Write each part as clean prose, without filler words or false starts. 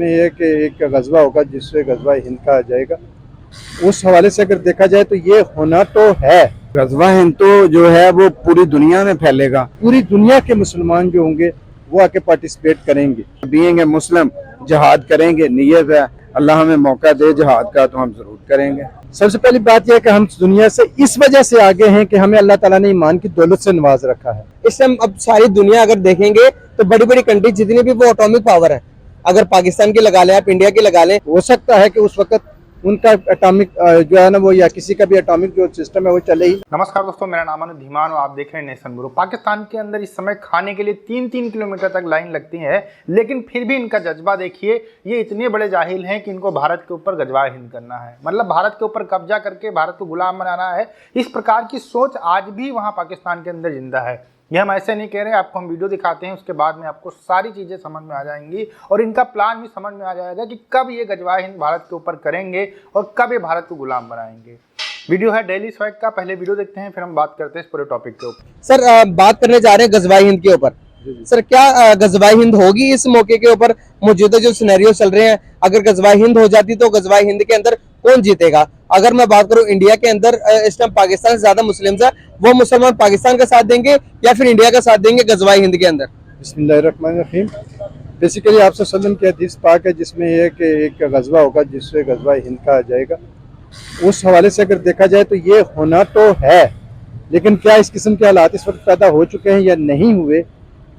ये कि एक गजवा होगा जिससे गजवा हिंद कहा जाएगा। उस हवाले से अगर देखा जाए तो ये होना तो है। गजवा हिंद तो जो है वो पूरी दुनिया में फैलेगा। पूरी दुनिया के मुसलमान जो होंगे वो आके पार्टिसिपेट करेंगे। बीइंग ए मुस्लिम जहाद करेंगे, नियत है अल्लाह हमें मौका दे जहाद का तो हम जरूर करेंगे। सबसे पहली बात यह है कि हम दुनिया से इस वजह से आगे हैं कि हमें अल्लाह ताला ने ईमान की दौलत से नवाज रखा है। इस टाइम अब सारी दुनिया अगर देखेंगे तो बड़ी बड़ी कंट्री जितनी भी वो एटॉमिक पावर है, अगर पाकिस्तान की लगा लें, आप इंडिया की लगा लें, हो सकता है कि उस वक्त उनका एटॉमिक जो है ना वो या किसी का भी एटॉमिक जो सिस्टम है वो चले ही। नमस्कार दोस्तों, मेरा नाम है धीमान और आप देख रहे हैं नेशन गुरु। पाकिस्तान के अंदर इस समय खाने के लिए 3-3 किलोमीटर तक लाइन लगती है, लेकिन फिर भी इनका जज्बा देखिए। ये इतने बड़े जाहिल हैं कि इनको भारत के ऊपर गजवा हिंद करना है, मतलब भारत के ऊपर कब्जा करके भारत को गुलाम बनाना है। इस प्रकार की सोच आज भी वहाँ पाकिस्तान के अंदर जिंदा है। ये हम ऐसे नहीं कह रहे, आपको हम वीडियो दिखाते हैं, उसके बाद में आपको सारी चीज़ें समझ में आ जाएंगी और इनका प्लान भी समझ में आ जाएगा कि कब ये गजवा हिंद भारत के ऊपर करेंगे और कब ये भारत को गुलाम बनाएंगे। वीडियो है डेली स्वैग का, पहले वीडियो देखते हैं फिर हम बात करते हैं इस पूरे टॉपिक के ऊपर। सर बात करने जा रहे हैं गजवा हिंद के ऊपर। सर क्या गजवा हिंद होगी इस मौके के ऊपर? मौजूदा जो सिनेरियो चल रहे हैं, अगर गजवा हिंद हो जाती तो गजवा हिंद के अंदर कौन जीतेगा? अगर मैं बात करूं इंडिया के अंदर, इस टाइम पाकिस्तान से ज्यादा मुस्लिम्स है, वो मुसलमान पाकिस्तान का साथ देंगे या फिर इंडिया का साथ देंगे गजवा हिंद के अंदर? बिस्मिल्लाहिर्रहमानिर्रहीम। बेसिकली आप सल्लम की हदीस पाक है जिसमें यह कि एक गजवा होगा जिससे गजवा हिंद कहा जाएगा। उस हवाले से अगर देखा जाए तो ये होना तो है, लेकिन क्या इस किस्म के हालात इस वक्त पैदा हो चुके हैं या नहीं हुए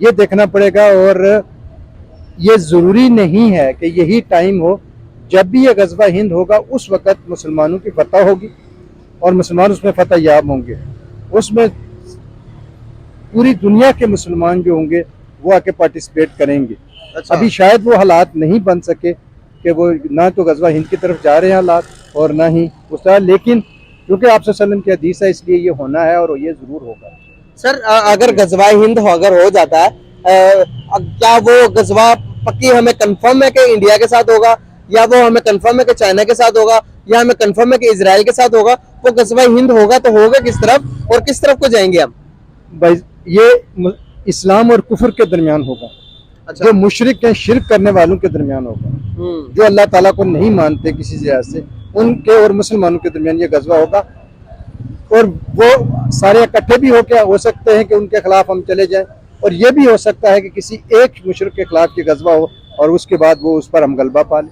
ये देखना पड़ेगा। और ये ज़रूरी नहीं है कि यही टाइम हो। जब भी ये गजवा हिंद होगा उस वक़्त मुसलमानों की फतह होगी और मुसलमान उसमें फतह याब होंगे। उसमें पूरी दुनिया के मुसलमान जो होंगे वो आके पार्टिसिपेट करेंगे। अच्छा। अभी शायद वो हालात नहीं बन सके कि वो ना तो गजवा हिंद की तरफ जा रहे हैं हालात और ना ही उस तरह, लेकिन क्योंकि आप सल्लम की हदीस है इसलिए ये होना है और ये ज़रूर होगा। सर अगर गजवा हिंद अगर हो जाता है, क्या वो गजवा पक्की हमें कंफर्म है कि इंडिया के साथ होगा, या वो हमें कंफर्म है कि चाइना के साथ होगा, या हमें कंफर्म है कि इजराइल के साथ होगा? वो गजवा हिंद होगा तो होगा किस तरफ और किस तरफ को जाएंगे हम? भाई ये इस्लाम और कुफर के दरमियान होगा। अच्छा। जो मुशरिक हैं, शिरक करने वालों के दरमियान होगा, जो अल्लाह ताला को नहीं मानते किसी लिहाज से, उनके और मुसलमानों के दरमियान ये गजवा होगा। और वो सारे इकट्ठे भी हो सकते हैं कि उनके खिलाफ हम चले जाएं, और ये भी हो सकता है कि किसी एक मुशरिक के खिलाफ ये गजवा हो और उसके बाद वो उस पर हम गलबा पा लें।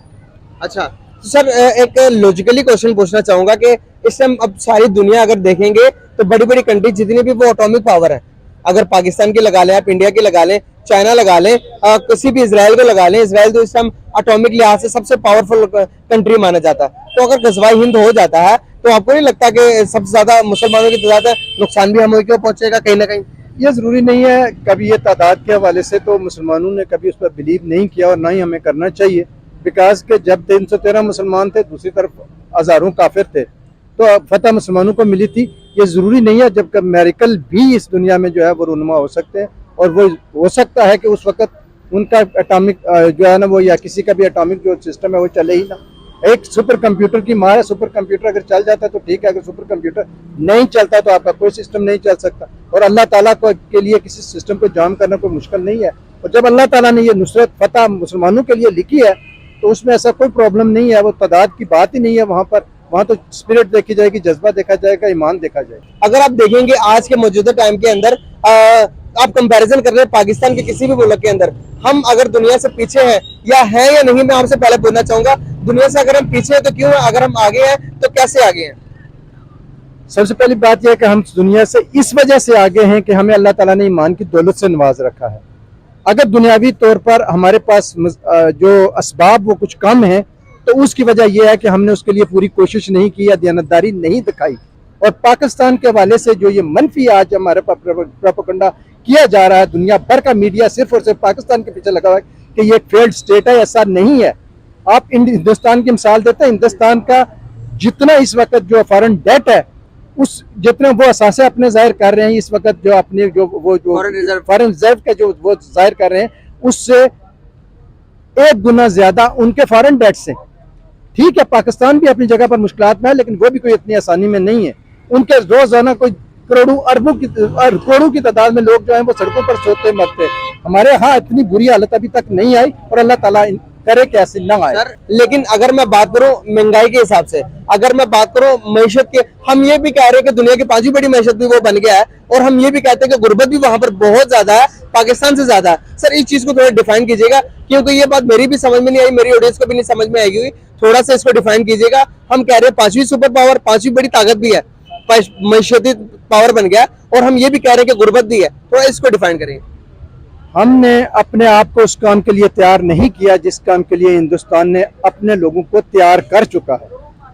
अच्छा, तो सर एक लॉजिकली क्वेश्चन पूछना चाहूंगा कि इस टाइम अब सारी दुनिया अगर देखेंगे तो बड़ी बड़ी कंट्री जितनी भी वो एटॉमिक पावर है, अगर पाकिस्तान की लगा लें, आप इंडिया की लगा लें, चाइना लगा लें, किसी भी इजराइल को लगा लें, इजराइल तो इस टाइम एटॉमिक लिहाज से सबसे पावरफुल कंट्री माना जाता है। तो अगर गजवा हिंद हो जाता है तो आपको नहीं लगता कि सबसे ज्यादा मुसलमानों की तादाद नुकसान भी हमें क्यों पहुंचेगा कहीं ना कहीं? ये ज़रूरी नहीं है। कभी ये तादाद के हवाले से तो मुसलमानों ने कभी उस पर बिलीव नहीं किया और ना ही हमें करना चाहिए, बिकॉज के जब 313 मुसलमान थे, दूसरी तरफ हज़ारों काफिर थे, तो फतह मुसलमानों को मिली थी। ये ज़रूरी नहीं है, जब मेरिकल भी इस दुनिया में जो है वो रूनुमा हो सकते हैं और वो हो सकता है कि उस वक़्त उनका एटॉमिक जो है ना वो या किसी का भी एटॉमिक जो सिस्टम है वो चले ही ना। एक सुपर कंप्यूटर की मार है, सुपर कंप्यूटर अगर चल जाता है तो ठीक है, अगर सुपर कंप्यूटर नहीं चलता तो आपका कोई सिस्टम नहीं चल सकता। और अल्लाह ताला के लिए किसी सिस्टम को जाम करना कोई मुश्किल नहीं है। और जब अल्लाह ताला ने ये नुसरत फतह मुसलमानों के लिए लिखी है तो उसमें ऐसा कोई प्रॉब्लम नहीं है। वो तादाद की बात ही नहीं है वहाँ पर। वहाँ तो स्पिरिट देखी जाएगी, जज्बा देखा जाएगा, ईमान देखा जाएगा। अगर आप देखेंगे आज के मौजूदा टाइम के अंदर, आप कंपैरिजन कर रहे हैं पाकिस्तान के किसी भी मुल्क के अंदर, हम अगर दुनिया से पीछे हैं या नहीं, मैं आपसे पहले पूछना चाहूंगा, दुनिया से अगर हम पीछे हैं तो क्यों है? अगर हम आगे हैं तो कैसे आगे हैं? सबसे पहली बात यह है कि हम दुनिया से इस वजह से आगे हैं कि हमें अल्लाह ताला ने ईमान की दौलत से नवाज रखा है। अगर दुनियावी तौर पर हमारे पास जो असबाब वो कुछ कम है तो उसकी वजह यह है कि हमने उसके लिए पूरी कोशिश नहीं की या दयानतदारी नहीं दिखाई। और पाकिस्तान के हवाले से जो ये मनफी आज हमारे प्रोपेगेंडा किया जा रहा है, दुनिया भर का मीडिया सिर्फ और सिर्फ पाकिस्तान के पीछे लगा हुआ है कि ये एक फेल्ड स्टेट है, ऐसा नहीं है। आप हिंदुस्तान की मिसाल देते हैं, हिंदुस्तान का जितना इस वक्त जो फॉरेन डेट है, उस जितने वो असासे अपने जाहिर कर रहे हैं इस वक्त, जो अपने जो फॉरेन रिजर्व का जो वो जाहिर कर रहे हैं, उससे 1 गुना ज्यादा उनके फॉरेन डेट से। ठीक है, पाकिस्तान भी अपनी जगह पर मुश्किलात में है, लेकिन वो भी कोई इतनी आसानी में नहीं है। उनके रोजाना कोई करोड़ों की तादाद में लोग जो हैं वो सड़कों पर सोते मरते। हमारे यहाँ इतनी बुरी हालत अभी तक नहीं आई और अल्लाह ताला करे कैसे ना आए। सर लेकिन अगर मैं बात करूं महंगाई के हिसाब से, अगर मैं बात करूं मैशत के, हम ये भी कह रहे हैं कि दुनिया की पांचवी बड़ी मैशत भी वो बन गया है, और हम ये भी कहते हैं कि गुर्बत भी वहां पर बहुत ज्यादा है, पाकिस्तान से ज्यादा है। सर इस चीज को थोड़ा डिफाइन कीजिएगा, क्योंकि ये बात मेरी भी समझ में नहीं आई, मेरी ऑडियंस को भी नहीं समझ में आएगी, थोड़ा सा इसको डिफाइन कीजिएगा। हम कह रहे हैं पांचवी सुपर पावर, पांचवी बड़ी ताकत भी है, मैशती पावर बन गया, और हम ये भी कह रहे हैं कि गुर्बत भी है, थोड़ा इसको डिफाइन करें। हमने अपने आप को उस काम के लिए तैयार नहीं किया जिस काम के लिए हिंदुस्तान ने अपने लोगों को तैयार कर चुका है,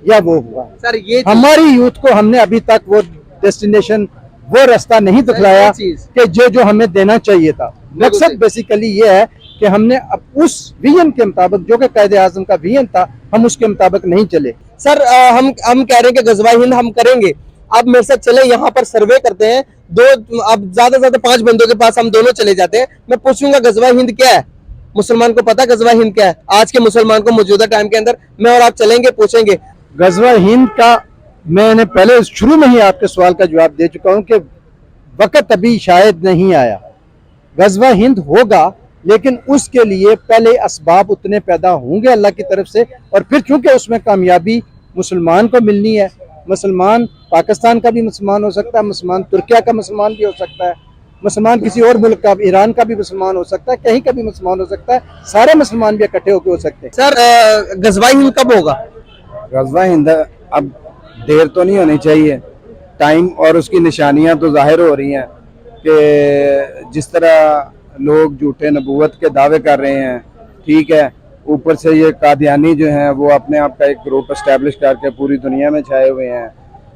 या वो हुआ। सर ये हमारी यूथ को हमने अभी तक वो डेस्टिनेशन, वो रास्ता नहीं दिखलाया कि जो हमें देना चाहिए था। मकसद बेसिकली ये है कि हमने अब उस विजन के मुताबिक, जो कि कायदे आजम का विजन था, हम उसके मुताबिक नहीं चले। सर हम कह रहे हैं कि गजवा हिंद हम करेंगे, आप मेरे साथ चले, यहाँ पर सर्वे करते हैं, अब ज्यादा से ज्यादा 5 बंदों के पास हम दोनों चले जाते हैं। मैं पूछूंगा गजवा हिंद क्या है, मुसलमान को पता गजवा हिंद क्या है? आज के मुसलमान को मौजूदा टाइम के अंदर मैं और आप चलेंगे, पूछेंगे। गजवा हिंद का मैंने पहले शुरू में ही आपके सवाल का जवाब दे चुका हूं कि वक्त अभी शायद नहीं आया। गजवा हिंद होगा, लेकिन उसके लिए पहले असबाब उतने पैदा होंगे अल्लाह की तरफ से, और फिर चूंकि उसमें कामयाबी मुसलमान को मिलनी है, मुसलमान पाकिस्तान का भी मुसलमान हो सकता है, मुसलमान तुर्किया का मुसलमान भी हो सकता है, मुसलमान किसी और मुल्क का, ईरान का भी मुसलमान हो सकता है, कहीं का भी मुसलमान हो सकता है, सारे मुसलमान भी इकट्ठे होकर हो सकते हैं। सर गजवा हिंद कब होगा? गजवा हिंद अब देर तो नहीं होनी चाहिए, टाइम और उसकी निशानियां तो जाहिर हो रही हैं कि जिस तरह लोग झूठे नबूवत के दावे कर रहे हैं, ठीक है, ऊपर से ये कादियानी जो हैं वो अपने आप का एक ग्रुप एस्टेब्लिश करके पूरी दुनिया में छाए हुए हैं।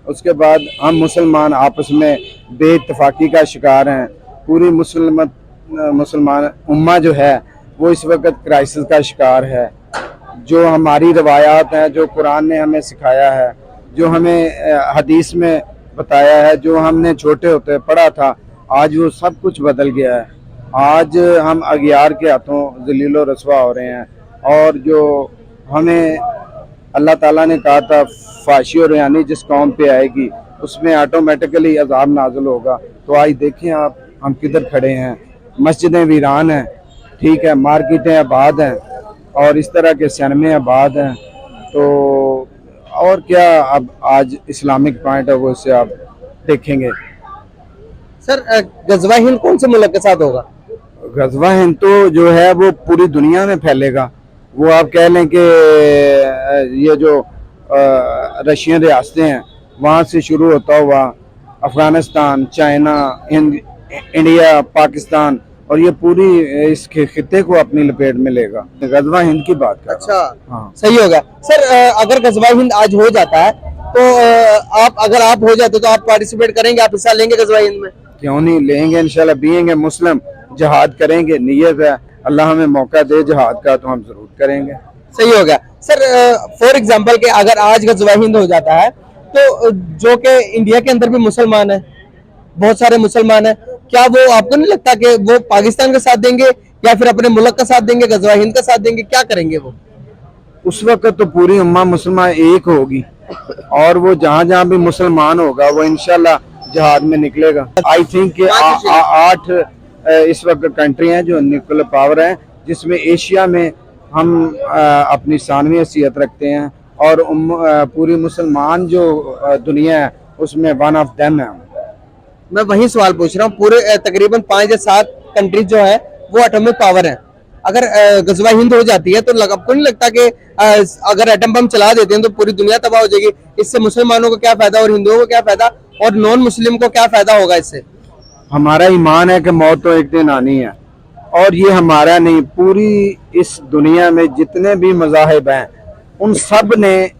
उसके बाद हम मुसलमान आपस में बेइत्तफाकी का शिकार हैं। पूरी मुसलमान उम्मा जो है वो इस वक्त क्राइसिस का शिकार है। जो हमारी रवायात हैं, जो कुरान ने हमें सिखाया है, जो हमें हदीस में बताया है, जो हमने छोटे होते पढ़ा था, आज वो सब कुछ बदल गया है। आज हम अगियार के हाथों जलीलो रसवा हो रहे हैं, और जो हमें अल्लाह ताला ने कहा था फाशी और यानी जिस कौम पे आएगी उसमें ऑटोमेटिकली अजाब नाज़िल होगा। तो आज देखें आप हम किधर खड़े हैं, मस्जिदें वीरान हैं, ठीक है, मार्केटें आबाद हैं, और इस तरह के सिनेमे आबाद हैं। तो और क्या अब आज इस्लामिक पॉइंट है वो इससे आप देखेंगे। सर गजवा हिंद कौन से मुल्क के साथ होगा? गजवा हिंद तो जो है वो पूरी दुनिया में फैलेगा। वो आप कह लें कि ये जो रशियन रियासतें हैं वहाँ से शुरू होता हुआ अफगानिस्तान, चाइना, इंडिया, पाकिस्तान, और ये पूरी इस खित्ते को अपनी लपेट में लेगा। गजवा हिंद की बात कर। अच्छा, हाँ, सही होगा। सर अगर गजवा हिंद आज हो जाता है तो अगर आप हो जाते तो आप पार्टिसिपेट करेंगे, आप हिस्सा लेंगे गजवा हिंद में? क्यों नहीं लेंगे, इंशाल्लाह बीएंगे मुस्लिम, जहाद करेंगे, नीयत है, अल्लाह हमें मौका दे जहाद का तो हम जरूर करेंगे। सही हो गया। सर फॉर एग्जांपल के अगर आज गजवा हिंद हो जाता है तो जो कि इंडिया के अंदर भी मुसलमान है, बहुत सारे मुसलमान है, क्या वो आपको नहीं लगता कि वो पाकिस्तान का साथ देंगे या फिर अपने मुल्क का साथ देंगे, गजवा हिंद का साथ देंगे, क्या करेंगे वो? उस वक्त तो पूरी उम्मा मुसलमान एक होगी, और वो जहाँ जहाँ भी मुसलमान होगा वो इंशाल्लाह जहाद में निकलेगा। आई थिंक 8 इस वक्त कंट्री हैं जो न्यूक्लियर पावर हैं, जिसमें एशिया में हम अपनी सानवी हैसियत रखते हैं, और पूरी मुसलमान जो दुनिया है उसमें वन ऑफ देम है। मैं वही सवाल पूछ रहा हूँ, पूरे तकरीबन 5 या 7 कंट्रीज जो है वो एटॉमिक पावर है। अगर गजवा हिंद हो जाती है तो आपको नहीं लगता कि अगर एटम बम चला देते हैं तो पूरी दुनिया तबाह हो जाएगी? इससे मुसलमानों को क्या फायदा और हिंदुओं को क्या फायदा और नॉन मुस्लिम को क्या फायदा होगा इससे? हमारा ईमान है कि मौत तो एक दिन आनी है, और ये हमारा नहीं, पूरी इस दुनिया में जितने भी मज़ाहिब हैं उन सब ने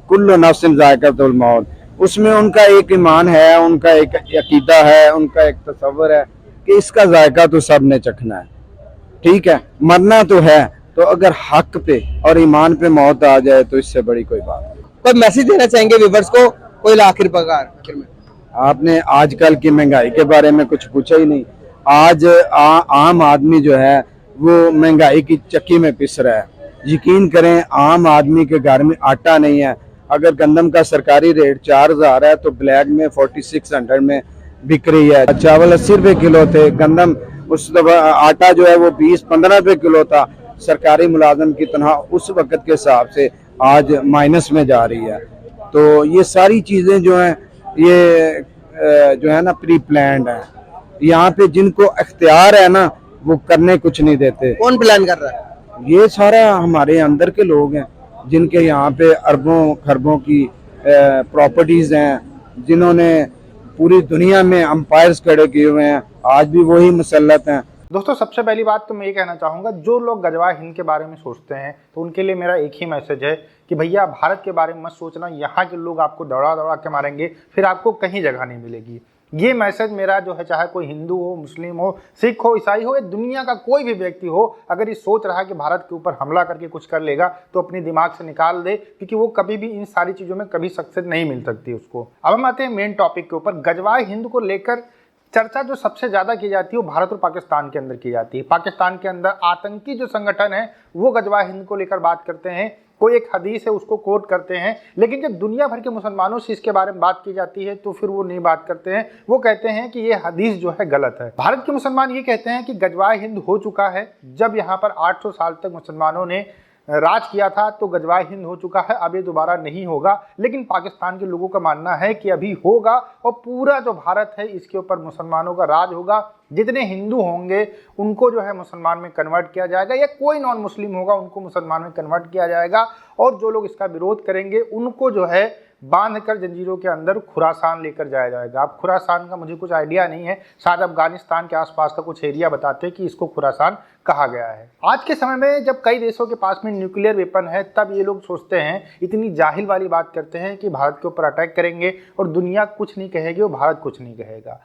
कुल्लु नफ्सिन ज़ाइक़तुल मौत, उसमें उनका एक ईमान है, उनका एक अकीदा है, उनका एक तसव्वुर है कि इसका जायका तो सब ने चखना है, ठीक है, मरना तो है। तो अगर हक पे और ईमान पे मौत आ जाए तो इससे बड़ी कोई बात नहीं। कोई मैसेज देना चाहेंगे व्यूअर्स को, कोई आखिर में? आपने आजकल की महंगाई के बारे में कुछ पूछा ही नहीं। आज आम आदमी जो है वो महंगाई की चक्की में पिस रहा है। यकीन करें, आम आदमी के घर में आटा नहीं है। अगर गंदम का सरकारी रेट 4000 है तो ब्लैक में 4600 में बिक रही है। चावल 80 रुपए किलो थे, गंदम उस दफा आटा जो है वो 20-15 रुपए किलो था, सरकारी मुलाजम की तनख्वाह उस वक्त के हिसाब से आज माइनस में जा रही है। तो ये सारी चीज़ें जो हैं ये जो है ना प्री प्लान्ड है। यहाँ पे जिनको इख्तियार है ना वो करने कुछ नहीं देते। कौन प्लान कर रहा है? ये सारा हमारे अंदर के लोग हैं जिनके यहाँ पे अरबों खरबों की प्रॉपर्टीज हैं, जिन्होंने पूरी दुनिया में अंपायर्स खड़े किए हुए हैं, आज भी वही मुसल्लत हैं। दोस्तों सबसे पहली बात तो मैं ये कहना चाहूँगा, जो लोग गजवा हिंद के बारे में सोचते हैं तो उनके लिए मेरा एक ही मैसेज है कि भैया भारत के बारे में मत सोचना, यहाँ के लोग आपको दौड़ा दौड़ा के मारेंगे, फिर आपको कहीं जगह नहीं मिलेगी। ये मैसेज मेरा जो है, चाहे कोई हिंदू हो, मुस्लिम हो, सिख हो, ईसाई हो, या दुनिया का कोई भी व्यक्ति हो, अगर ये सोच रहा है कि भारत के ऊपर हमला करके कुछ कर लेगा तो अपने दिमाग से निकाल दे, क्योंकि वो कभी भी इन सारी चीज़ों में कभी सक्सेस नहीं मिल सकती उसको। अब हम आते हैं मेन टॉपिक के ऊपर। गजवा हिंद को लेकर चर्चा जो सबसे ज़्यादा की जाती है वो भारत और पाकिस्तान के अंदर की जाती है। पाकिस्तान के अंदर आतंकी जो संगठन है वो गजवा हिंद को लेकर बात करते हैं, कोई एक हदीस है उसको कोट करते हैं, लेकिन जब दुनिया भर के मुसलमानों से इसके बारे में बात की जाती है तो फिर वो नहीं बात करते हैं। वो कहते हैं कि ये हदीस जो है गलत है। भारत के मुसलमान ये कहते हैं कि गजवा हिंद हो चुका है। जब यहाँ पर 800 साल तक मुसलमानों ने राज किया था तो गजवा हिंद हो चुका है, अब ये दोबारा नहीं होगा। लेकिन पाकिस्तान के लोगों का मानना है कि अभी होगा और पूरा जो भारत है इसके ऊपर मुसलमानों का राज होगा। जितने हिंदू होंगे उनको जो है मुसलमान में कन्वर्ट किया जाएगा, या कोई नॉन मुस्लिम होगा उनको मुसलमान में कन्वर्ट किया जाएगा, और जो लोग इसका विरोध करेंगे उनको जो है बांध कर जंजीरों के अंदर खुरासान लेकर जाया जाएगा। अब खुरासान का मुझे कुछ आइडिया नहीं है, शायद अफगानिस्तान के आसपास का कुछ एरिया बताते कि इसको खुरासान कहा गया है। आज के समय में जब कई देशों के पास में न्यूक्लियर वेपन है, तब ये लोग सोचते हैं, इतनी जाहिल वाली बात करते हैं कि भारत के ऊपर अटैक करेंगे और दुनिया कुछ नहीं कहेगी और भारत कुछ नहीं कहेगा।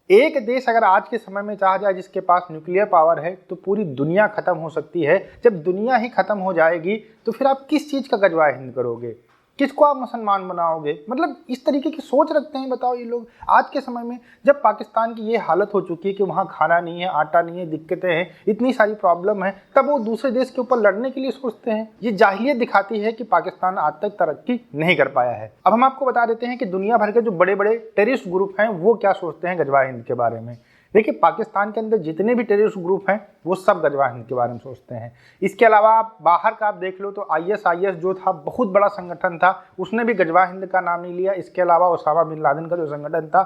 एक देश अगर आज के समय में चाह जाए जिसके पास न्यूक्लियर पावर है तो पूरी दुनिया खत्म हो सकती है। जब दुनिया ही खत्म हो जाएगी तो फिर आप किस चीज़ का गजवा हिंद करोगे, किसको आप मुसलमान बनाओगे? मतलब इस तरीके की सोच रखते हैं, बताओ ये लोग। आज के समय में जब पाकिस्तान की ये हालत हो चुकी है कि वहाँ खाना नहीं है, आटा नहीं है, दिक्कतें हैं, इतनी सारी प्रॉब्लम है, तब वो दूसरे देश के ऊपर लड़ने के लिए सोचते हैं। ये जाहिलियत दिखाती है कि पाकिस्तान आज तक तरक्की नहीं कर पाया है। अब हम आपको बता देते हैं कि दुनिया भर के जो बड़े बड़े टेररिस्ट ग्रुप हैं वो क्या सोचते हैं गजवा हिंद के बारे में। देखिए, पाकिस्तान के अंदर जितने भी टेररिस्ट ग्रुप हैं वो सब गजवा हिंद के बारे में सोचते हैं। इसके अलावा आप बाहर का आप देख लो तो ISIS जो था, बहुत बड़ा संगठन था, उसने भी गजवा हिंद का नाम नहीं लिया। इसके अलावा ओसामा बिन लादेन का जो संगठन था,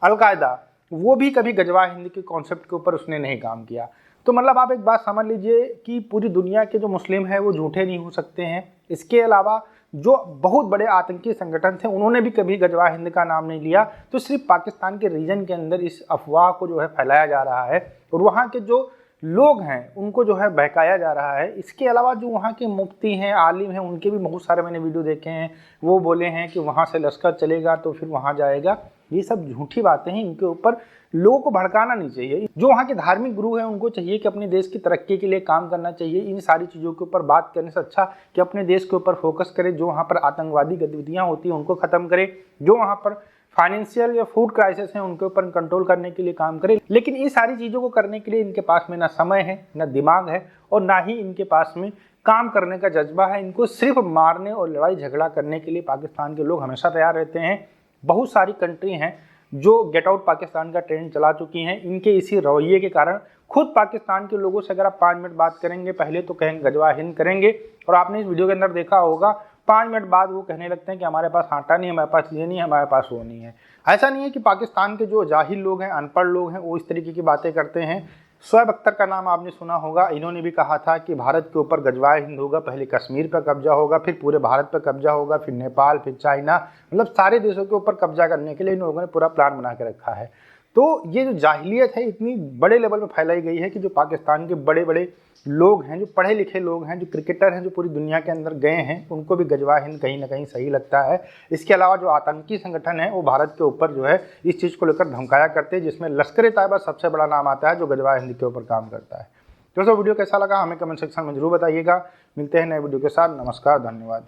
अल-कायदा, वो भी कभी गजवा हिंद के कॉन्सेप्ट के ऊपर उसने नहीं काम किया। तो मतलब आप एक बात समझ लीजिए कि पूरी दुनिया के जो मुस्लिम हैं वो झूठे नहीं हो सकते हैं। इसके अलावा जो बहुत बड़े आतंकी संगठन थे उन्होंने भी कभी गजवा हिंद का नाम नहीं लिया। तो सिर्फ पाकिस्तान के रीजन के अंदर इस अफवाह को जो है फैलाया जा रहा है और वहाँ के जो लोग हैं उनको जो है बहकाया जा रहा है। इसके अलावा जो वहाँ के मुफ्ती हैं, आलिम हैं, उनके भी बहुत सारे मैंने वीडियो देखे हैं, वो बोले हैं कि वहाँ से लश्कर चलेगा तो फिर वहाँ जाएगा। ये सब झूठी बातें हैं, इनके ऊपर लोगों को भड़काना नहीं चाहिए। जो वहाँ के धार्मिक गुरु हैं उनको चाहिए कि अपने देश की तरक्की के लिए काम करना चाहिए। इन सारी चीज़ों के ऊपर बात करने से अच्छा कि अपने देश के ऊपर फोकस करें। जो वहाँ पर आतंकवादी गतिविधियाँ होती हैं उनको ख़त्म करें, जो वहाँ पर फाइनेंशियल या फूड क्राइसिस है उनके ऊपर कंट्रोल करने के लिए काम करें। लेकिन इन सारी चीज़ों को करने के लिए इनके पास में ना समय है, ना दिमाग है, और ना ही इनके पास में काम करने का जज्बा है। इनको सिर्फ मारने और लड़ाई झगड़ा करने के लिए पाकिस्तान के लोग हमेशा तैयार रहते हैं। बहुत सारी कंट्री हैं जो गेट आउट पाकिस्तान का ट्रेंड चला चुकी हैं। इनके इसी रवैये के कारण खुद पाकिस्तान के लोगों से अगर आप 5 मिनट बात करेंगे, पहले तो कहेंगे गजवा हिंद करेंगे, और आपने इस वीडियो के अंदर देखा होगा 5 मिनट बाद वो कहने लगते हैं कि हमारे पास आटा नहीं है, हमारे पास ये नहीं है, हमारे पास वो नहीं है। ऐसा नहीं है कि पाकिस्तान के जो जाहिल लोग हैं, अनपढ़ लोग हैं, वो इस तरीके की बातें करते हैं। शोएब अख्तर का नाम आपने सुना होगा, इन्होंने भी कहा था कि भारत के ऊपर गजवा हिंद होगा, पहले कश्मीर पर कब्जा होगा, फिर पूरे भारत पर कब्जा होगा, फिर नेपाल, फिर चाइना, मतलब सारे देशों के ऊपर कब्जा करने के लिए इन लोगों ने पूरा प्लान बना के रखा है। तो ये जो जाहिलियत है इतनी बड़े लेवल पर फैलाई गई है कि जो पाकिस्तान के बड़े बड़े लोग हैं, जो पढ़े लिखे लोग हैं, जो क्रिकेटर हैं, जो पूरी दुनिया के अंदर गए हैं, उनको भी गजवा हिंद कहीं ना कहीं सही लगता है। इसके अलावा जो आतंकी संगठन है वो भारत के ऊपर जो है इस चीज़ को लेकर धमकाया करते हैं, जिसमें लश्कर-ए-तैयबा सबसे बड़ा नाम आता है जो गजवा हिंद के ऊपर काम करता है। दोस्तों वीडियो कैसा लगा हमें कमेंट सेक्शन में जरूर बताइएगा। मिलते हैं नए वीडियो के साथ। नमस्कार, धन्यवाद।